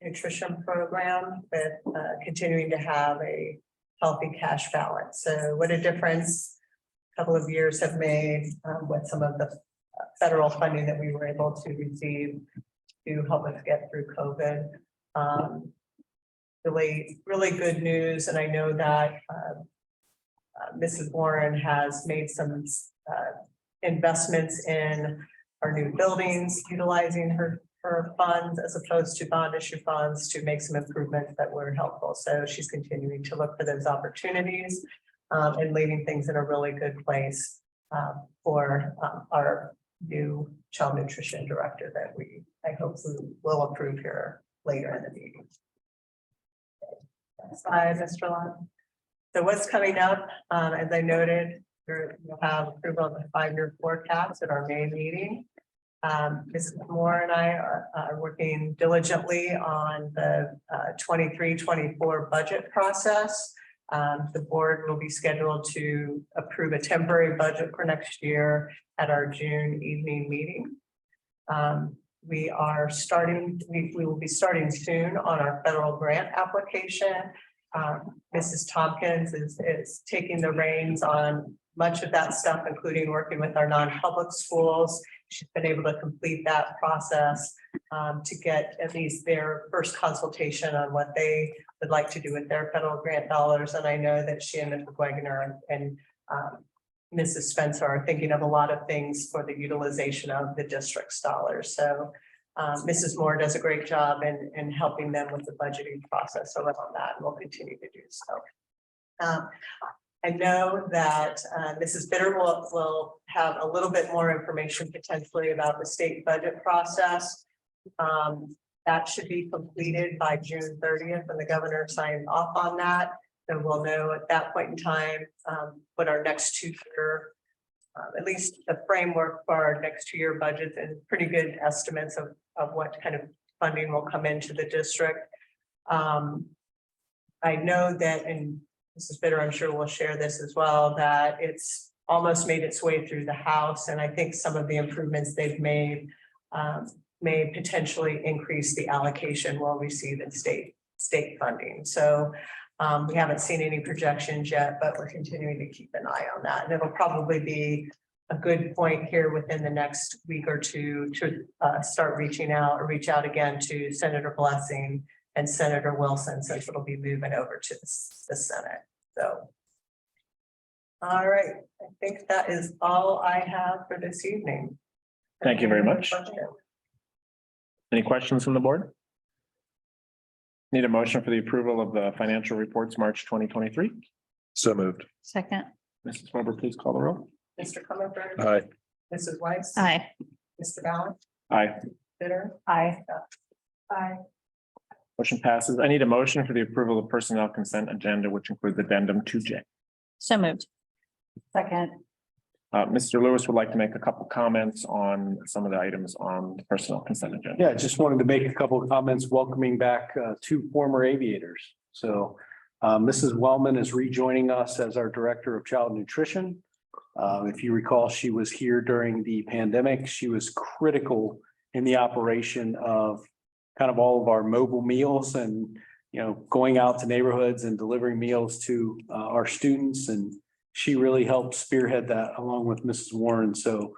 nutrition program, with continuing to have a healthy cash balance. So what a difference a couple of years have made with some of the federal funding that we were able to receive to help us get through COVID. Really good news. And I know that Mrs. Warren has made some investments in our new buildings, utilizing her funds as opposed to bond issue funds to make some improvements that were helpful. So she's continuing to look for those opportunities and leaving things in a really good place for our new child nutrition director that I hope will approve here later in the meeting. Bye, Mr. Long. So what's coming up, as I noted, we'll have approval of the 5-year forecast at our May meeting. Mrs. Moore and I are working diligently on the 23-24 budget process. The board will be scheduled to approve a temporary budget for next year at our June evening meeting. We will be starting soon on our federal grant application. Mrs. Tompkins is taking the reins on much of that stuff, including working with our non-public schools. She's been able to complete that process to get at least their first consultation on what they would like to do with their federal grant dollars. And I know that she and Mr. Wegener and Mrs. Spencer are thinking of a lot of things for the utilization of the district's dollars. So Mrs. Moore does a great job in helping them with the budgeting process around that, and will continue to do so. I know that Mrs. Bitter will have a little bit more information potentially about the state budget process. That should be completed by June 30th, and the governor signed off on that. So we'll know at that point in time what our next 2-year, at least the framework for our next 2-year budgets, and pretty good estimates of what kind of funding will come into the district. I know that, and Mrs. Bitter, I'm sure will share this as well, that it's almost made its way through the House. And I think some of the improvements they've made may potentially increase the allocation we'll receive in state funding. So we haven't seen any projections yet, but we're continuing to keep an eye on that. And it'll probably be a good point here within the next week or two to start reaching out or reach out again to Senator Blessing and Senator Wilson, since it'll be moving over to the Senate. So, all right, I think that is all I have for this evening. Thank you very much. Any questions from the board? Need a motion for the approval of the financial reports, March 2023. So moved. Second. Mrs. Wilbur, please call the roll. Mr. Comerford. Aye. Mrs. Weiss. Aye. Mr. Ballard. Aye. Bitter. Aye. Aye. Motion passes. I need a motion for the approval of personnel consent agenda, which includes addendum 2J. So moved. Second. Mr. Lewis would like to make a couple comments on some of the items on the personnel consent agenda. Yeah, just wanted to make a couple of comments welcoming back 2 former aviators. So Mrs. Wellman is rejoining us as our Director of Child Nutrition. If you recall, she was here during the pandemic. She was critical in the operation of kind of all of our mobile meals and, going out to neighborhoods and delivering meals to our students. And she really helped spearhead that along with Mrs. Warren. So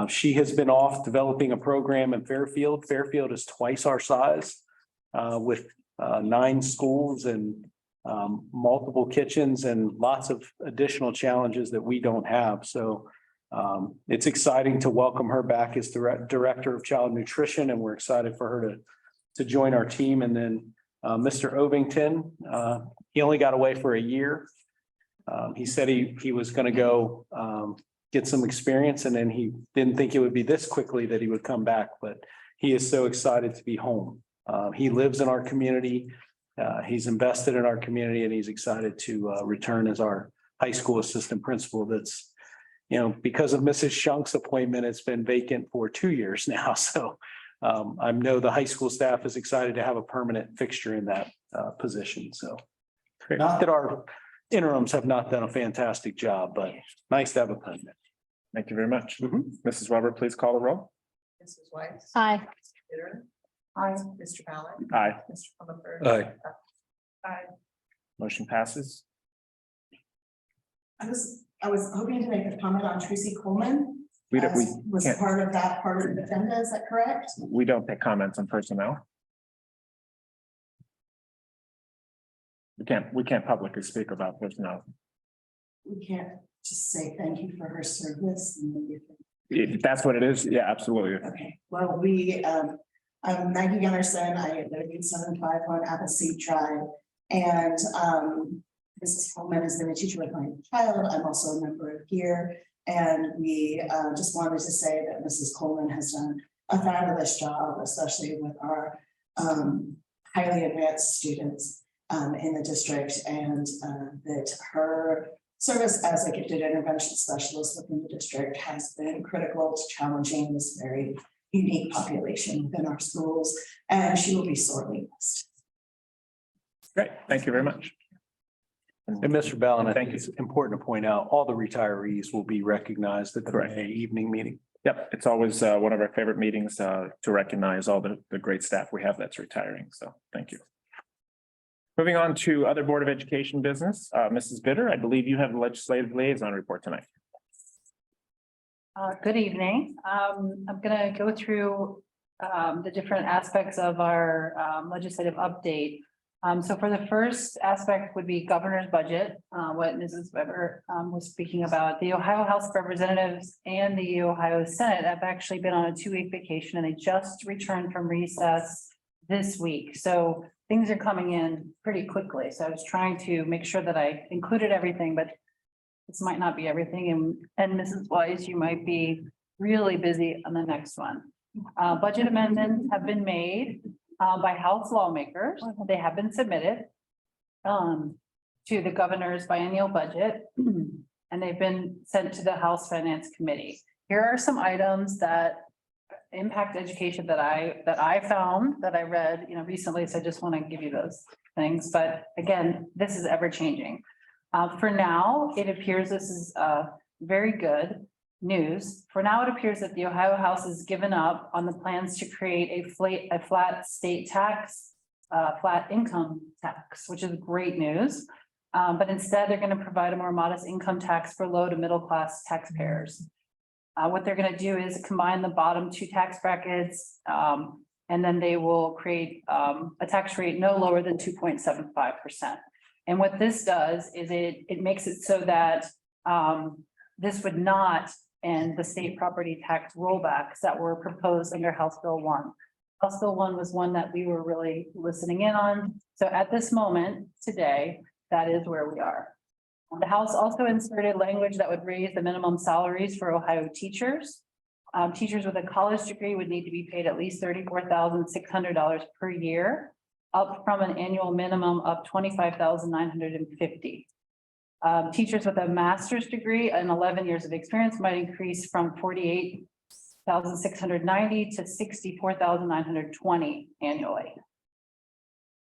she has been off developing a program in Fairfield. Fairfield is twice our size with 9 schools and multiple kitchens and lots of additional challenges that we don't have. So it's exciting to welcome her back as Director of Child Nutrition, and we're excited for her to join our team. And then Mr. Ovington, he only got away for a year. He said he was going to go get some experience, and then he didn't think it would be this quickly that he would come back, but he is so excited to be home. He lives in our community. He's invested in our community, and he's excited to return as our high school assistant principal. That's, because of Mrs. Shunk's appointment, it's been vacant for 2 years now. So I know the high school staff is excited to have a permanent fixture in that position. So not that our interims have not done a fantastic job, but nice to have a permanent. Thank you very much. Mrs. Weber, please call the roll. Mrs. Weiss. Aye. Bitter. Aye. Mr. Ballard. Aye. Mr. Comerford. Aye. Aye. Motion passes. I was hoping to make a comment on Tracy Coleman. We Was can't- part of that part of the agenda, is that correct? we don't take comments on personnel. We can't publicly speak about personnel. We can't just say thank you for her service. And If that's what it is, yeah, absolutely. okay, well, I'm Maggie Gunnarsson. I live in 751 Appleseed Drive. And Mrs. Coleman has been a teacher with my child. I'm also a member of GEAR. And we just wanted to say that Mrs. Coleman has done a fabulous job, especially with our highly advanced students in the district, and that her service as a gifted intervention specialist within the district has been critical to challenging this very unique population within our schools, and she will be sorely missed. Great, thank you very much. And Mr. Ballin, I Thank think you. it's important to point out, all the retirees will be recognized at the Correct. May evening meeting. Yep, it's always one of our favorite meetings to recognize all the great staff we have that's retiring. So thank you. Moving on to other Board of Education business, Mrs. Bitter, I believe you have the legislative liaison report tonight. Good evening. I'm gonna go through the different aspects of our legislative update. So for the first aspect would be governor's budget, what Mrs. Weber was speaking about. The Ohio House of Representatives and the Ohio Senate have actually been on a 2-week vacation, and they just returned from recess this week. So things are coming in pretty quickly. So I was trying to make sure that I included everything, but this might not be everything. And Mrs. Wise, you might be really busy on the next one. Budget amendments have been made by House lawmakers. They have been submitted to the governor's biennial budget, and they've been sent to the House Finance Committee. Here are some items that impact education that I found, that I read, recently. So I just want to give you those things. But again, this is ever changing. For now, it appears this is very good news. For now, it appears that the Ohio House has given up on the plans to create a flat state tax, flat income tax, which is great news. But instead, they're going to provide a more modest income tax for low to middle class taxpayers. What they're going to do is combine the bottom 2 tax brackets, and then they will create a tax rate no lower than 2.75%. And what this does is it makes it so that this would not end the state property tax rollbacks that were proposed under House Bill 1. House Bill 1 was one that we were really listening in on. So at this moment today, that is where we are. The House also inserted language that would raise the minimum salaries for Ohio teachers. Teachers with a college degree would need to be paid at least $34,600 per year, up from an annual minimum of $25,950. Teachers with a master's degree and 11 years of experience might increase from $48,690 to $64,920 annually.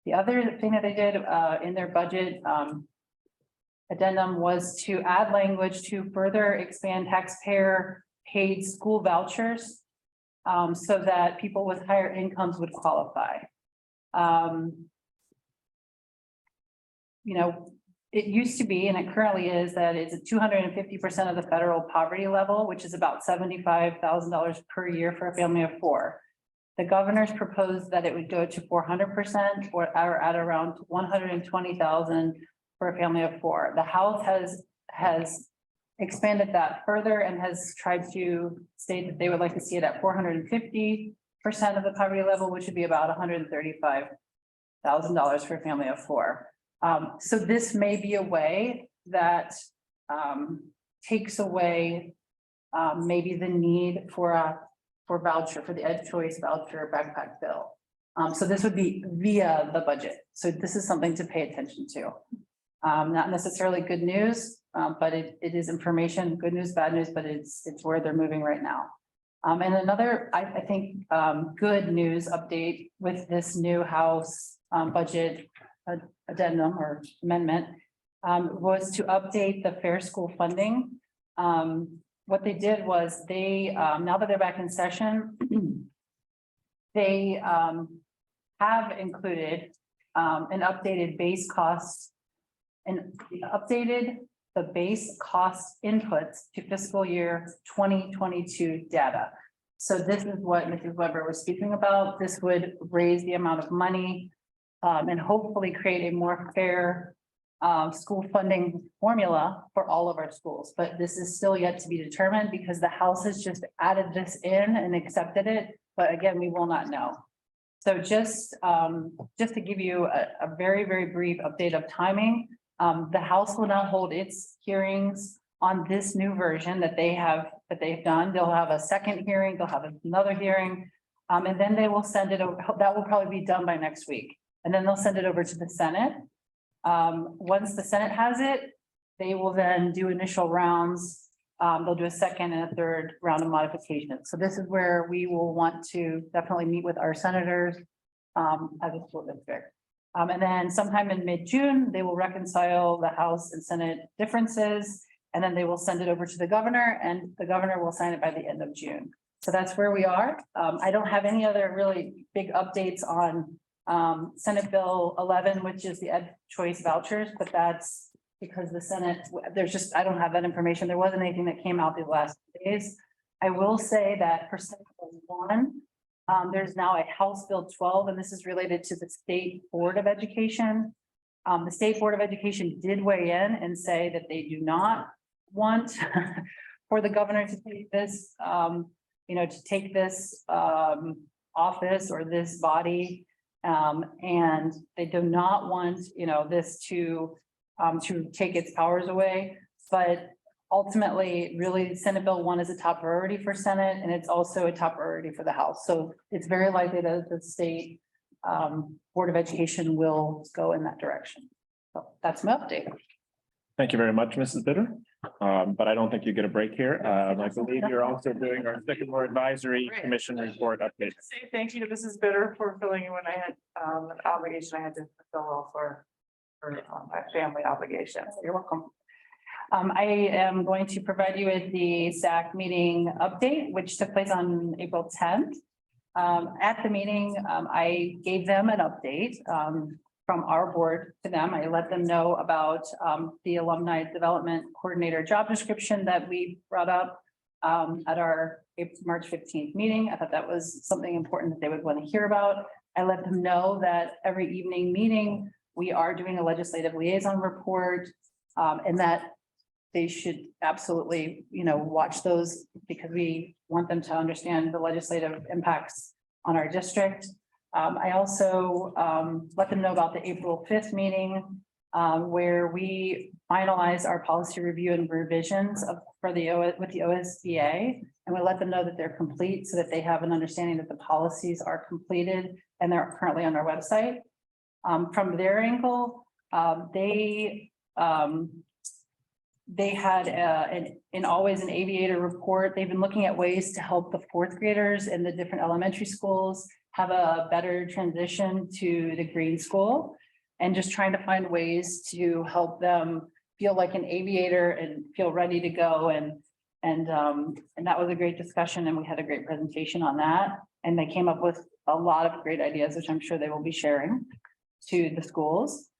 The other thing that they did in their budget addendum was to add language to further expand taxpayer paid school vouchers so that people with higher incomes would qualify. It used to be, and it currently is, that it's 250% of the federal poverty level, which is about $75,000 per year for a family of 4. The governor's proposed that it would go to 400% or at around $120,000 for a family of 4. The House has expanded that further and has tried to state that they would like to see it at 450% of the poverty level, which would be about $135,000 for a family of 4. So this may be a way that takes away maybe the need for voucher, for the Ed Choice voucher backpack bill. So this would be via the budget. So this is something to pay attention to. Not necessarily good news, but it is information, good news, bad news, but it's where they're moving right now. And another, I think, good news update with this new House budget addendum or amendment was to update the fair school funding. What they did was they, now that they're back in session, they have included an updated base cost and updated the base cost inputs to fiscal year 2022 data. So this is what Mrs. Weber was speaking about. This would raise the amount of money and hopefully create a more fair school funding formula for all of our schools. But this is still yet to be determined because the House has just added this in and accepted it. But again, we will not know. So just to give you a very, very brief update of timing, the House will now hold its hearings on this new version that they've done. They'll have a second hearing, they'll have another hearing, and then they will send it over. That will probably be done by next week. and then they'll send it over to the Senate. Once the Senate has it, they will then do initial rounds. They'll do a second and a third round of modification. So this is where we will want to definitely meet with our senators as a school district. And then sometime in mid-June, they will reconcile the House and Senate differences, and then they will send it over to the governor, and the governor will sign it by the end of June. So that's where we are. I don't have any other really big updates on Senate Bill 11, which is the Ed Choice vouchers, but that's because the Senate, there's just, I don't have that information. There wasn't anything that came out these last days. I will say that for Senate Bill 1, there's now a House Bill 12, and this is related to the State Board of Education. The State Board of Education did weigh in and say that they do not want for the governor to take this, to take this office or this body. And they do not want, this to take its powers away. But ultimately, really, Senate Bill 1 is a top priority for Senate, and it's also a top priority for the House. So it's very likely that the State Board of Education will go in that direction. So that's my update. Thank you very much, Mrs. Bitter. But I don't think you get a break here. I believe you're also doing our Sycamore Advisory Commission report update. Say thank you to Mrs. Bitter for filling in when I had an obligation I had to fulfill for my family obligation. You're welcome. I am going to provide you with the SAC meeting update, which took place on April 10th. At the meeting, I gave them an update from our board to them. I let them know about the Alumni Development Coordinator job description that we brought up at our March 15th meeting. I thought that was something important that they would want to hear about. I let them know that every evening meeting, we are doing a legislative liaison report, and that they should absolutely, watch those because we want them to understand the legislative impacts on our district. I also let them know about the April 5th meeting where we finalized our policy review and revisions with the OSBA, and we let them know that they're complete so that they have an understanding that the policies are completed and they're currently on our website. From their angle, they had always an aviator report. They've been looking at ways to help the fourth graders in the different elementary schools have a better transition to the green school, and just trying to find ways to help them feel like an aviator and feel ready to go. And that was a great discussion, and we had a great presentation on that. And they came up with a lot of great ideas, which I'm sure they will be sharing to the schools.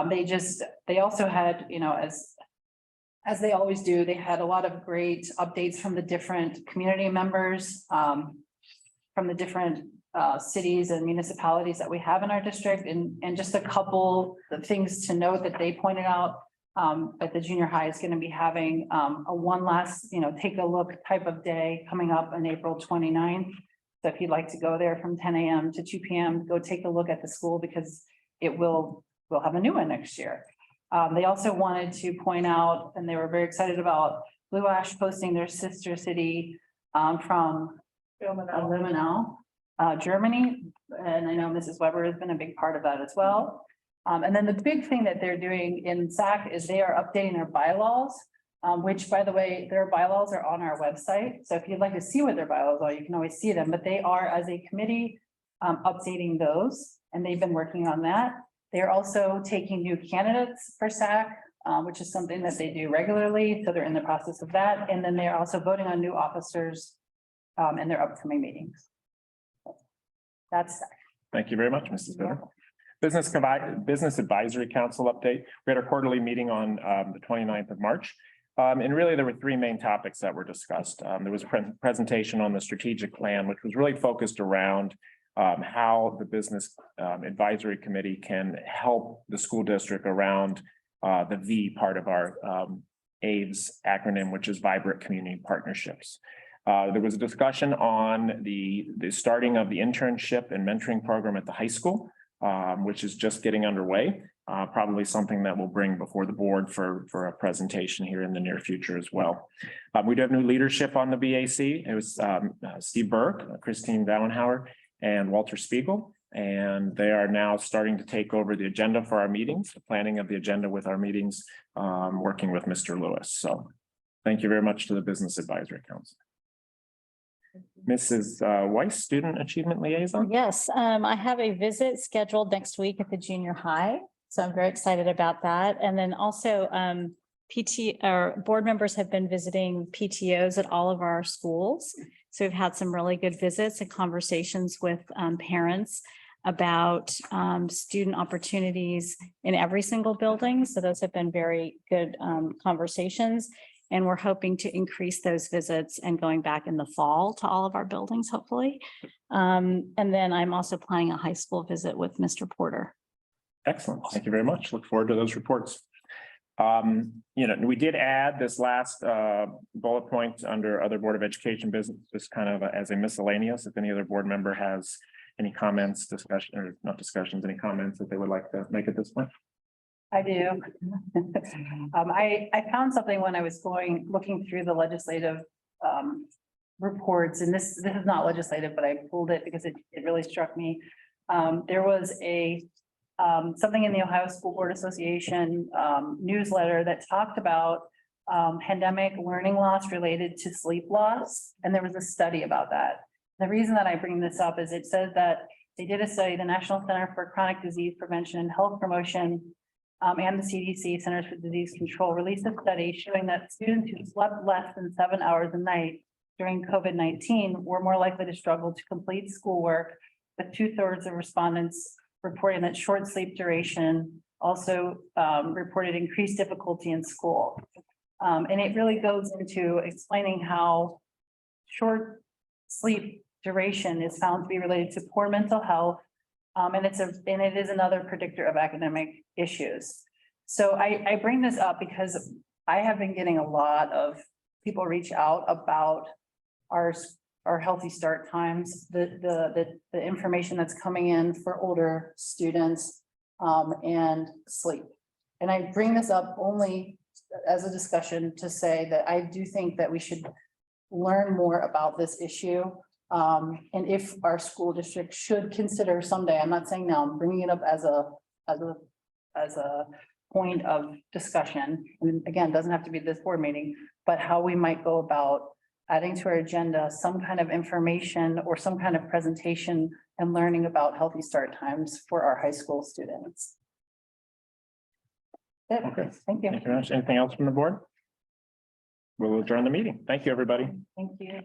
They also had, as they always do, they had a lot of great updates from the different community members, from the different cities and municipalities that we have in our district, and just a couple of things to note that they pointed out, that the junior high is going to be having a one last, take a look type of day coming up on April 29th. So if you'd like to go there from 10 a.m. to 2 p.m., go take a look at the school because we'll have a new one next year. They also wanted to point out, and they were very excited about Blue Ash posting their sister city from Ilmenau, Germany. And I know Mrs. Weber has been a big part of that as well. And then the big thing that they're doing in SAC is they are updating their bylaws, which, by the way, their bylaws are on our website. So if you'd like to see what their bylaws are, you can always see them, but they are, as a committee, updating those, and they've been working on that. They're also taking new candidates for SAC, which is something that they do regularly. So they're in the process of that. And then they're also voting on new officers in their upcoming meetings. That's SAC. Thank you very much, Mrs. Bitter. Business Advisory Council update. We had our quarterly meeting on the 29th of March. And really, there were three main topics that were discussed. There was a presentation on the strategic plan, which was really focused around how the Business Advisory Committee can help the school district around the V part of our AVES acronym, which is Vibrant Community Partnerships. There was a discussion on the starting of the internship and mentoring program at the high school, which is just getting underway. Probably something that we'll bring before the board for a presentation here in the near future as well. We do have new leadership on the BAC. It was Steve Burke, Christine Vallenhauer, and Walter Spiegel. And they are now starting to take over the agenda for our meetings, the planning of the agenda with our meetings, working with Mr. Lewis. So thank you very much to the Business Advisory Council. Mrs. Weiss, Student Achievement Liaison. Yes, I have a visit scheduled next week at the junior high, so I'm very excited about that. And then also our board members have been visiting PTOs at all of our schools. So we've had some really good visits and conversations with parents about student opportunities in every single building. So those have been very good conversations. And we're hoping to increase those visits and going back in the fall to all of our buildings, hopefully. And then I'm also planning a high school visit with Mr. Porter. Excellent. Thank you very much. Look forward to those reports. We did add this last bullet point under other Board of Education business, just kind of as a miscellaneous. If any other board member has any comments, discussion, or not discussions, any comments that they would like to make at this point? I do. I found something when I was looking through the legislative reports, and this is not legislative, but I pulled it because it really struck me. There was something in the Ohio School Board Association newsletter that talked about pandemic learning loss related to sleep loss, and there was a study about that. The reason that I bring this up is it says that they did a study, the National Center for Chronic Disease Prevention and Health Promotion and the CDC, Centers for Disease Control, released a study showing that students who slept less than 7 hours a night during COVID-19 were more likely to struggle to complete schoolwork, with 2/3 of respondents reporting that short sleep duration also reported increased difficulty in school. And it really goes into explaining how short sleep duration is found to be related to poor mental health. And it is another predictor of academic issues. So I bring this up because I have been getting a lot of people reach out about our healthy start times, the information that's coming in for older students and sleep. And I bring this up only as a discussion to say that I do think that we should learn more about this issue. And if our school district should consider someday, I'm not saying now, I'm bringing it up as a point of discussion. And again, doesn't have to be this board meeting, but how we might go about adding to our agenda some kind of information or some kind of presentation and learning about healthy start times for our high school students. Okay. Thank you. Thank you very much. Anything else from the board? We'll adjourn the meeting. Thank you, everybody. Thank you.